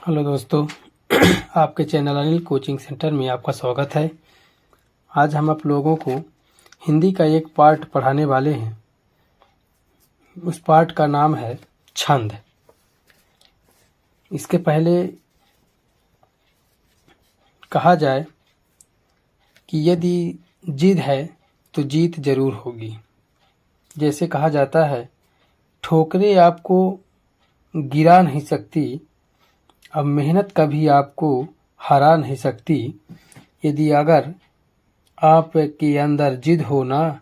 Hello दोस्तों, आपके channel Anil coaching centre में आपका स्वागत है। आज हम आप लोगों को हिंदी का एक पार्ट पढ़ाने वाले हैं। उस पार्ट का नाम है छंद। इसके पहले कहा जाए कि यदि जिद है तो जीत जरूर होगी। जैसे कहा जाता है, ठोकरें आपको गिरा नहीं सकती, अब मेहनत कभी आपको हरा नहीं सकती। यदि अगर आपके अंदर जिद हो ना,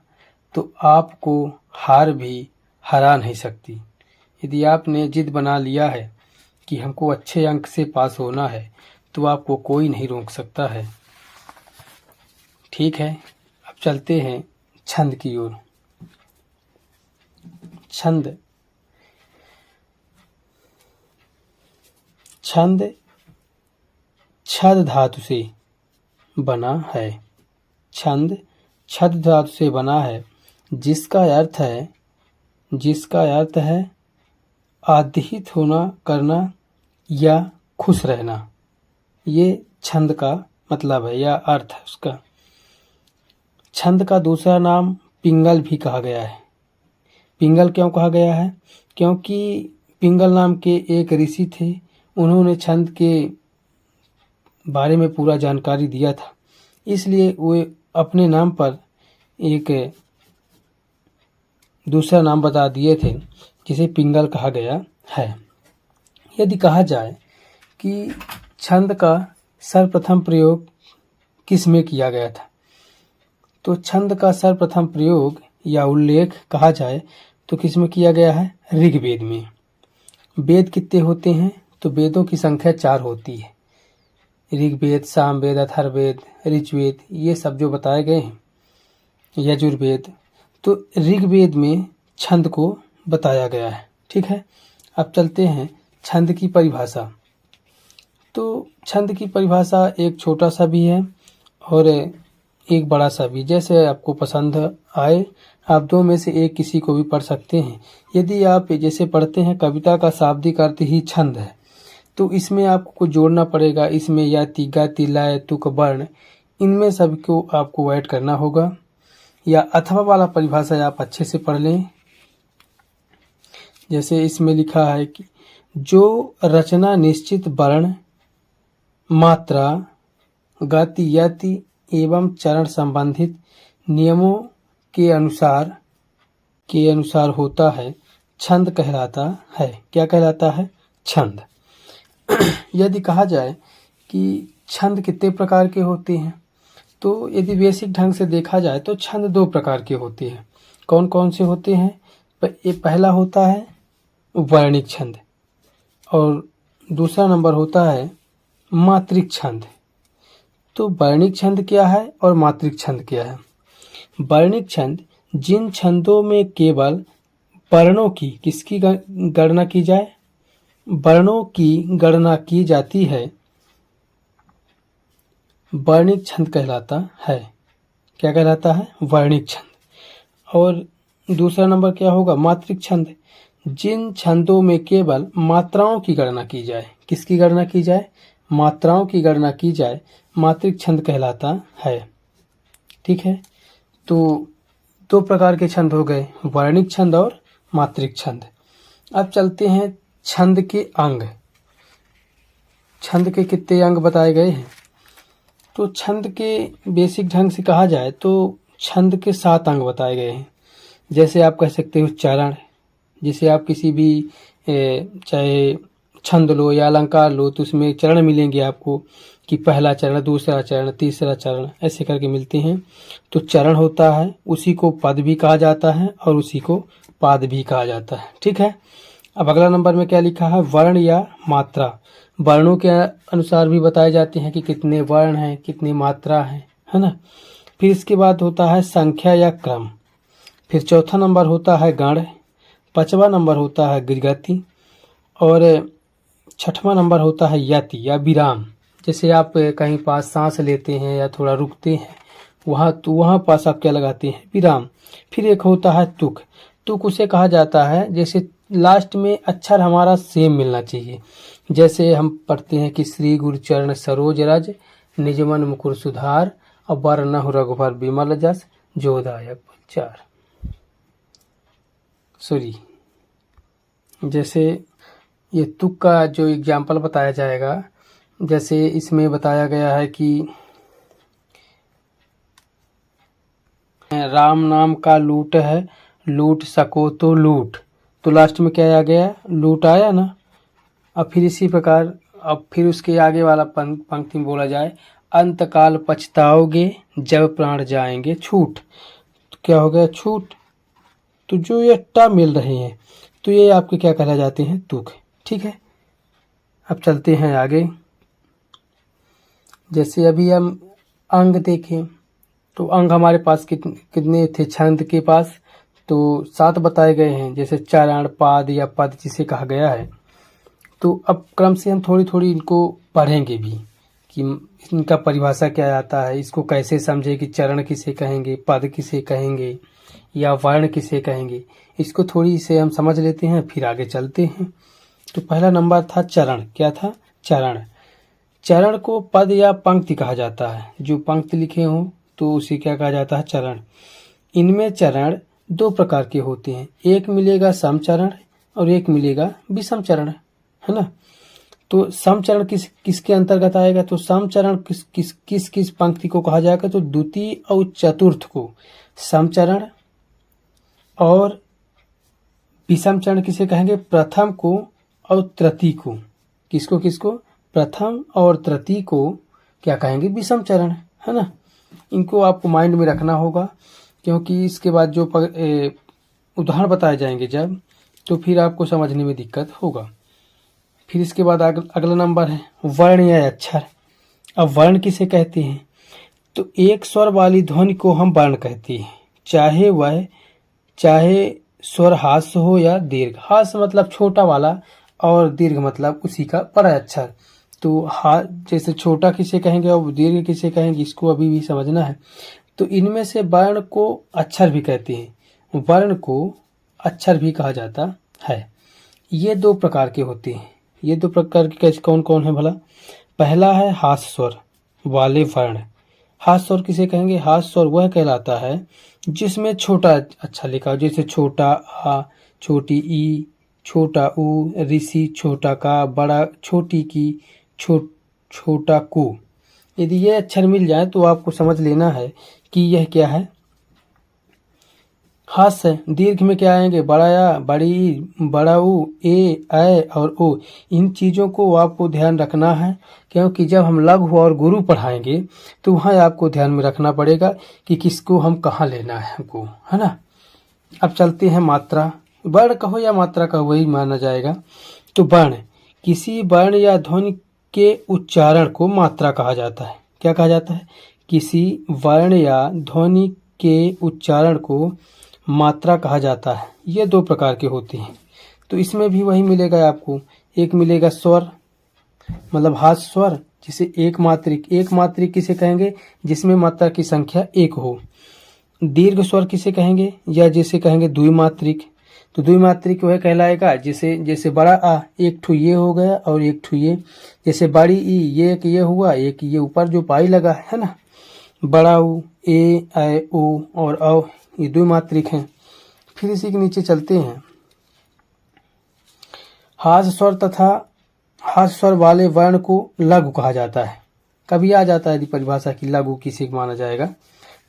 तो आपको हार भी हरा नहीं सकती। यदि आपने जिद बना लिया है कि हमको अच्छे अंक से पास होना है, तो आपको कोई नहीं रोक सकता है। ठीक है, अब चलते हैं छंद की ओर। छंद छद धातु से बना है। छंद छद धातु से बना है, जिसका अर्थ है आदिहित होना, करना या खुश रहना। ये छंद का मतलब है या अर्थ है उसका। छंद का दूसरा नाम पिंगल भी कहा गया है। पिंगल क्यों कहा गया है? क्योंकि पिंगल नाम के एक ऋषि थे। उन्होंने छंद के बारे में पूरा जानकारी दिया था, इसलिए वे अपने नाम पर एक दूसरा नाम बता दिए थे, जिसे पिंगल कहा गया है। यदि कहा जाए कि छंद का सर्वप्रथम प्रयोग किस में किया गया था, तो छंद का सर्वप्रथम प्रयोग या उल्लेख कहा जाए तो किस में किया गया है? ऋग्वेद में। वेद कितने होते हैं? तो वेदों की संख्या 4 होती है। ऋग्वेद, सामवेद, अथर्ववेद, ऋग्वेद, ये सब जो बताए गए हैं, यजुर्वेद। तो ऋग्वेद में छंद को बताया गया है। ठीक है, अब चलते हैं छंद की परिभाषा। तो छंद की परिभाषा एक छोटा सा भी है और एक बड़ा सा भी, जैसे आपको पसंद आए। आप दो में से एक किसी को भी पढ़ सकते हैं। यदि आप जैसे पढ़ते हैं कविता का शाब्दिक अर्थ ही छंद है, तो इसमें आपको कुछ जोड़ना पड़ेगा। इसमें याति, गति, लय, तुक, वर्ण, इनमें सबको आपको ऐड करना होगा। या अथवा वाला परिभाषा आप अच्छे से पढ़ लें। जैसे इसमें लिखा है कि जो रचना निश्चित वर्ण, मात्रा, गति, यति एवं चरण संबंधित नियमों के अनुसार होता है, छंद कहलाता है। क्या कहलाता है? छंद। यदि कहा जाए कि छंद कितने प्रकार के होते हैं, तो यदि बेसिक ढंग से देखा जाए तो छंद 2 प्रकार के होते हैं। कौन कौन से होते हैं? पहला होता है वर्णिक छंद और दूसरा नंबर होता है मात्रिक छंद। तो वर्णिक छंद क्या है और मात्रिक छंद क्या है? वर्णिक छंद जिन छंदों में केवल वर्णों की किसकी गणना की जाए? वर्णों की गणना की जाती है, वर्णिक छंद कहलाता है। क्या कहलाता है? वर्णिक छंद। और दूसरा नंबर क्या होगा? मात्रिक छंद। जिन छंदों में केवल मात्राओं की गणना की जाए। किसकी गणना की जाए? मात्राओं की गणना की जाए, मात्रिक छंद कहलाता है। ठीक है, तो 2 प्रकार के छंद हो गए, वर्णिक छंद और मात्रिक छंद। अब चलते हैं छंद के अंग। छंद के कितने अंग बताए गए हैं? तो छंद के बेसिक ढंग से कहा जाए तो छंद के 7 अंग बताए गए हैं। जैसे आप कह सकते हो चरण, जिसे आप किसी भी चाहे छंद लो या अलंकार लो तो उसमें चरण मिलेंगे आपको, कि पहला चरण, दूसरा चरण, तीसरा चरण, ऐसे करके मिलते हैं। तो चरण होता है, उसी को पद भी कहा जाता है और उसी को पाद भी कहा जाता है। ठीक है, अब अगला नंबर में क्या लिखा है? वर्ण या मात्रा। वर्णों के अनुसार भी बताए जाते हैं कि कितने वर्ण हैं, कितनी मात्रा है ना। फिर इसके बाद होता है संख्या या क्रम। फिर चौथा नंबर होता है गण, 5वां नंबर होता है गति और 6वां नंबर होता है यति या विराम। जैसे आप कहीं पास सांस लेते हैं या थोड़ा रुकते हैं, वहाँ पास आप क्या लगाते हैं? विराम। फिर एक होता है तुक। तुक उसे कहा जाता है जैसे लास्ट में अक्षर हमारा सेम मिलना चाहिए। जैसे हम पढ़ते हैं कि श्री गुरु चरण सरोज रज, निजमन मुकुर सुधार, और वरनहु रघुबर विमल जस, जोदायक चार। सॉरी, जैसे ये तुक का जो एग्जाम्पल बताया जाएगा, जैसे इसमें बताया गया है कि राम नाम का लूट है, लूट सको तो लूट, तो लास्ट में क्या आ गया, लूट आया ना। अब फिर इसी प्रकार अब फिर उसके आगे वाला पंक्ति में बोला जाए, अंतकाल पछताओगे जब प्राण जाएंगे छूट। तो क्या हो गया, छूट। तो जो ये टा मिल रहे हैं तो ये आपके क्या कहला जाते हैं, तुक। ठीक है, अब चलते हैं आगे। जैसे अभी हम अंग देखें तो अंग हमारे पास कितने थे छंद के पास, तो 7 बताए गए हैं। जैसे चरण, पाद या पद जिसे कहा गया है। तो अब क्रम से हम थोड़ी थोड़ी इनको पढ़ेंगे भी कि इनका परिभाषा क्या आता है, इसको कैसे समझे कि चरण किसे कहेंगे, पद किसे कहेंगे या वर्ण किसे कहेंगे, इसको थोड़ी से हम समझ लेते हैं, फिर आगे चलते हैं। तो पहला नंबर था चरण। क्या था, चरण। चरण को पद या पंक्ति कहा जाता है। जो पंक्ति लिखे हों तो उसे क्या कहा जाता है, चरण। इनमें चरण 2 प्रकार के होते हैं, एक मिलेगा समचरण और एक मिलेगा विषम चरण, है ना। तो समचरण किसके अंतर्गत आएगा, तो समचरण किस पंक्ति को कहा जाएगा, तो द्वितीय और चतुर्थ को समचरण, और विषम चरण किसे कहेंगे, प्रथम को और तृतीय को। किसको, प्रथम और तृतीय को क्या कहेंगे, विषम चरण, है ना। इनको आपको माइंड में रखना होगा, क्योंकि इसके बाद जो उदाहरण बताए जाएंगे जब, तो फिर आपको समझने में दिक्कत होगा। फिर इसके बाद अगला नंबर है वर्ण या अक्षर। अब वर्ण किसे कहते हैं, तो एक स्वर वाली ध्वनि को हम वर्ण कहते हैं, चाहे स्वर हास्य हो या दीर्घ। हास्य मतलब छोटा वाला और दीर्घ मतलब उसी का बड़ा अक्षर। तो जैसे छोटा किसे कहेंगे और दीर्घ किसे कहेंगे, इसको अभी भी समझना है। तो इनमें से वर्ण को अक्षर भी कहते हैं, वर्ण को अक्षर भी कहा जाता है। ये 2 प्रकार के होते हैं। ये 2 प्रकार के कौन कौन है भला। पहला है हास्य स्वर वाले वर्ण। हास्य स्वर किसे कहेंगे, हास्य स्वर वह कहलाता है जिसमें छोटा अच्छा लिखा हो, जैसे छोटा आ, छोटी ई, छोटा ऊ, ऋषि, छोटा का, बड़ा छोटी की, छोटा को। यदि ये अक्षर मिल जाए तो आपको समझ लेना है कि यह क्या है, हास्य है। दीर्घ में क्या आएंगे, बड़ा या, बड़ी, बड़ा ऊ, ए और ओ। इन चीज़ों को आपको ध्यान रखना है, क्योंकि जब हम लघु और गुरु पढ़ाएंगे तो वहाँ आपको ध्यान में रखना पड़ेगा कि किसको हम कहाँ लेना है हमको, है ना। अब चलते हैं मात्रा। वर्ण कहो या मात्रा कहो वही माना जाएगा। तो वर्ण, किसी वर्ण या ध्वनि के उच्चारण को मात्रा कहा जाता है। क्या कहा जाता है, किसी वर्ण या ध्वनि के उच्चारण को मात्रा कहा जाता है। ये 2 प्रकार के होते हैं। तो इसमें भी वही मिलेगा आपको, एक मिलेगा स्वर मतलब हास्य स्वर, जिसे एक मात्रिक किसे कहेंगे, जिसमें मात्रा की संख्या 1 हो। दीर्घ स्वर किसे कहेंगे, या जिसे कहेंगे द्विमात्रिक। तो द्विमात्रिक वह कहलाएगा जैसे बड़ा आ, एक ठू ये हो गया और एक ठू ये। जैसे बड़ी ई, ये एक ये हुआ, एक ये ऊपर जो पाई लगा है ना। बड़ा ऊ, ए ओ और औ, ये द्विमात्रिक हैं। फिर इसी के नीचे चलते हैं। हास्य स्वर तथा हास्य स्वर वाले वर्ण को लघु कहा जाता है। कभी आ जाता है यदि परिभाषा की लघु किसे माना जाएगा।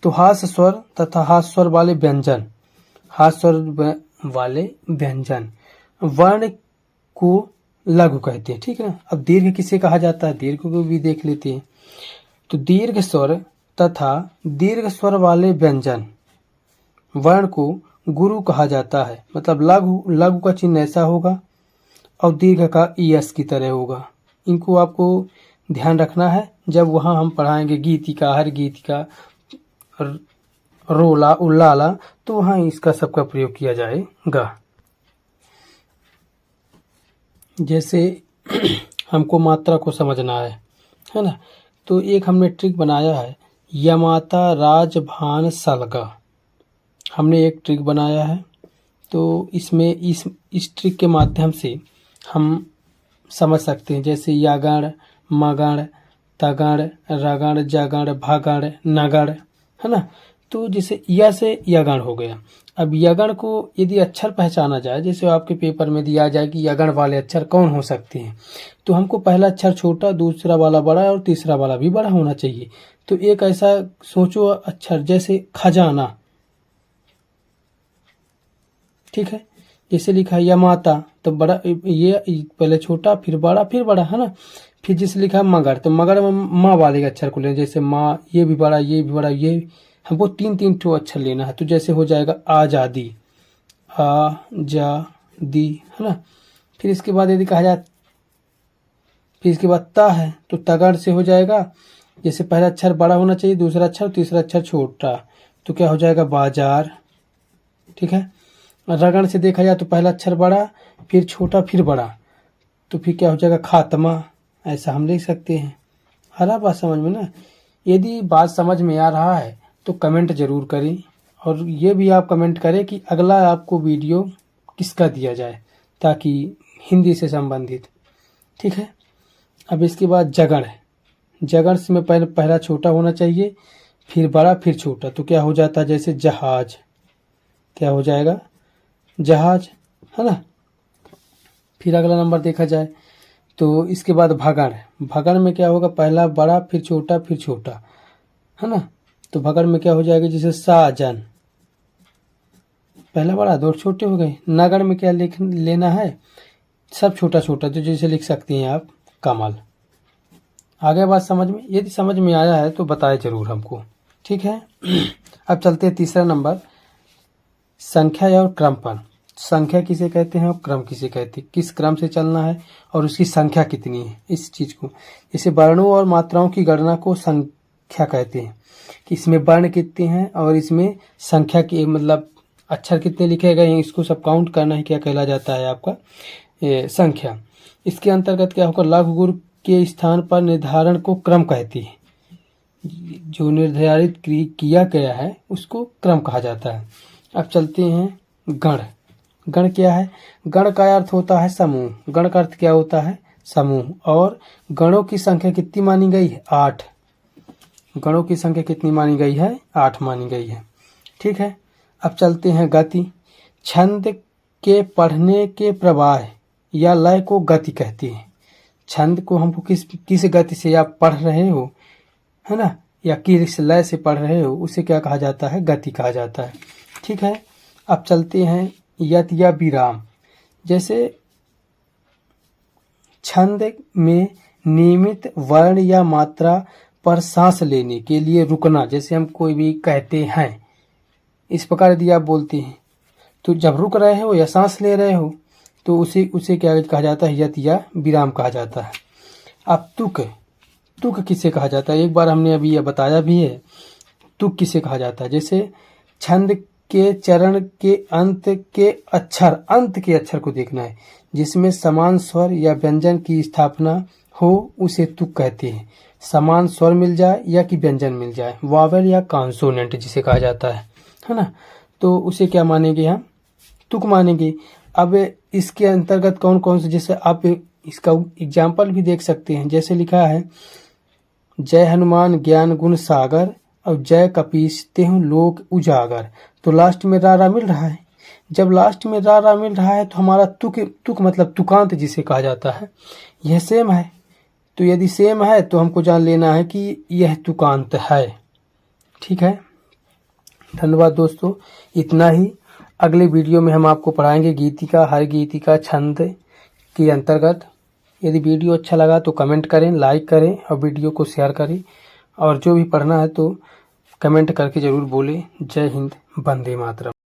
तो हास्य स्वर तथा हास्य स्वर वाले व्यंजन, हास्य स्वर वाले व्यंजन वर्ण को लघु कहते हैं, ठीक है ना। अब दीर्घ किसे कहा जाता है, दीर्घ को भी देख लेते हैं। तो दीर्घ स्वर तथा दीर्घ स्वर वाले व्यंजन वर्ण को गुरु कहा जाता है। मतलब लघु का चिन्ह ऐसा होगा और दीर्घ का ईएस की तरह होगा। इनको आपको ध्यान रखना है जब वहाँ हम पढ़ाएंगे गीतिका, हर गीतिका, रोला, उल्लाला, तो वहाँ इसका सबका प्रयोग किया जाएगा। जैसे हमको मात्रा को समझना है ना। तो एक हमने ट्रिक बनाया है, यमाता राजभान सलगा। हमने एक ट्रिक बनाया है तो इसमें इस ट्रिक के माध्यम से हम समझ सकते हैं, जैसे यागण, मगण, तगण, रगण, जगण, भागण, नगण, है ना। तो जैसे या से यगण हो गया। अब यगण को यदि अक्षर पहचाना जाए, जैसे आपके पेपर में दिया जाए कि यगण वाले अक्षर कौन हो सकते हैं, तो हमको पहला अक्षर छोटा, दूसरा वाला बड़ा और तीसरा वाला भी बड़ा होना चाहिए। तो एक ऐसा सोचो अक्षर जैसे खजाना, ठीक है, जैसे लिखा है यमाता, तो बड़ा, ये पहले छोटा फिर बड़ा, है ना। फिर जैसे लिखा है मगर, तो मगर में माँ वाले अक्षर को लेना, जैसे माँ, ये भी बड़ा, ये भी बड़ा, ये हमको 3 ठो अक्षर लेना है। तो जैसे हो जाएगा आजादी, आ जा दी, है ना। फिर इसके बाद यदि कहा जाए, फिर इसके बाद ता है, तो तगड़ से हो जाएगा, जैसे पहला अक्षर बड़ा होना चाहिए, दूसरा अक्षर, तीसरा अक्षर छोटा, तो क्या हो जाएगा बाजार, ठीक है। रगड़ से देखा जाए तो पहला अक्षर बड़ा, फिर छोटा, फिर बड़ा, तो फिर क्या हो जाएगा खात्मा। ऐसा हम लिख सकते हैं। आ रहा बात समझ में ना। यदि बात समझ में आ रहा है तो कमेंट जरूर करें, और ये भी आप कमेंट करें कि अगला आपको वीडियो किसका दिया जाए, ताकि हिंदी से संबंधित, ठीक है। अब इसके बाद जगण है। जगण से में पहला छोटा होना चाहिए, फिर बड़ा, फिर छोटा, तो क्या हो जाता है जैसे जहाज, क्या हो जाएगा जहाज, है ना। फिर अगला नंबर देखा जाए तो इसके बाद भगण। भगण में क्या होगा, पहला बड़ा, फिर छोटा, फिर छोटा, है ना। तो भगण में क्या हो जाएगा जैसे साजन, पहला बड़ा, दो छोटे हो गए। नगण में क्या लेना है, सब छोटा छोटा, तो जैसे लिख सकते हैं आप कमल। आगे बात समझ में, यदि समझ में आया है तो बताएं जरूर हमको, ठीक है। अब चलते हैं तीसरा नंबर, संख्या और क्रमपण। संख्या किसे कहते हैं और क्रम किसे कहते हैं, किस क्रम से चलना है और उसकी संख्या कितनी है, इस चीज को। जैसे वर्णों और मात्राओं की गणना को संख्या कहते हैं, कि इसमें वर्ण कितने हैं और इसमें संख्या की, मतलब अक्षर कितने लिखे गए हैं, इसको सब काउंट करना है, क्या कहला जाता है आपका संख्या। इसके अंतर्गत क्या होगा, लघु गुरु के स्थान पर निर्धारण को क्रम कहती है। जो निर्धारित किया गया है उसको क्रम कहा जाता है। अब चलते हैं गण। गण क्या है, गण का अर्थ होता है समूह। गण का अर्थ क्या होता है, समूह। और गणों की संख्या कितनी मानी गई है, 8। गणों की संख्या कितनी मानी गई है, 8 मानी गई है, ठीक है। अब चलते हैं गति। छंद के पढ़ने के प्रवाह या लय को गति कहती है। छंद को हमको किस गति से आप पढ़ रहे हो, है ना, या किस लय से पढ़ रहे हो, उसे क्या कहा जाता है, गति कहा जाता है, ठीक है। अब चलते हैं यत या विराम। जैसे छंद में नियमित वर्ण या मात्रा पर सांस लेने के लिए रुकना, जैसे हम कोई भी कहते हैं, इस प्रकार यदि आप बोलते हैं तो जब रुक रहे हो या सांस ले रहे हो तो उसे क्या कहा जाता है, यत या विराम कहा जाता है। अब तुक। तुक किसे कहा जाता है, एक बार हमने अभी यह बताया भी है। तुक किसे कहा जाता है, जैसे छंद के चरण के अंत के अक्षर को देखना है, जिसमें समान स्वर या व्यंजन की स्थापना हो, उसे तुक कहते हैं। समान स्वर मिल जाए या कि व्यंजन मिल जाए, वावेल या कॉन्सोनेंट जिसे कहा जाता है ना, तो उसे क्या मानेंगे, हम तुक मानेंगे। अब इसके अंतर्गत कौन कौन से, जैसे आप इसका एग्जाम्पल भी देख सकते हैं, जैसे लिखा है जय हनुमान ज्ञान गुण सागर और जय कपीस तेहु लोक उजागर। तो लास्ट में रा मिल रहा है। जब लास्ट में रा मिल रहा है तो हमारा तुक मतलब तुकांत जिसे कहा जाता है, यह सेम है। तो यदि सेम है तो हमको जान लेना है कि यह तुकांत है, ठीक है। धन्यवाद दोस्तों, इतना ही। अगले वीडियो में हम आपको पढ़ाएंगे गीतिका, हर गीतिका छंद के अंतर्गत। यदि वीडियो अच्छा लगा तो कमेंट करें, लाइक करें और वीडियो को शेयर करें, और जो भी पढ़ना है तो कमेंट करके ज़रूर बोलें। जय हिंद, वंदे मातरम।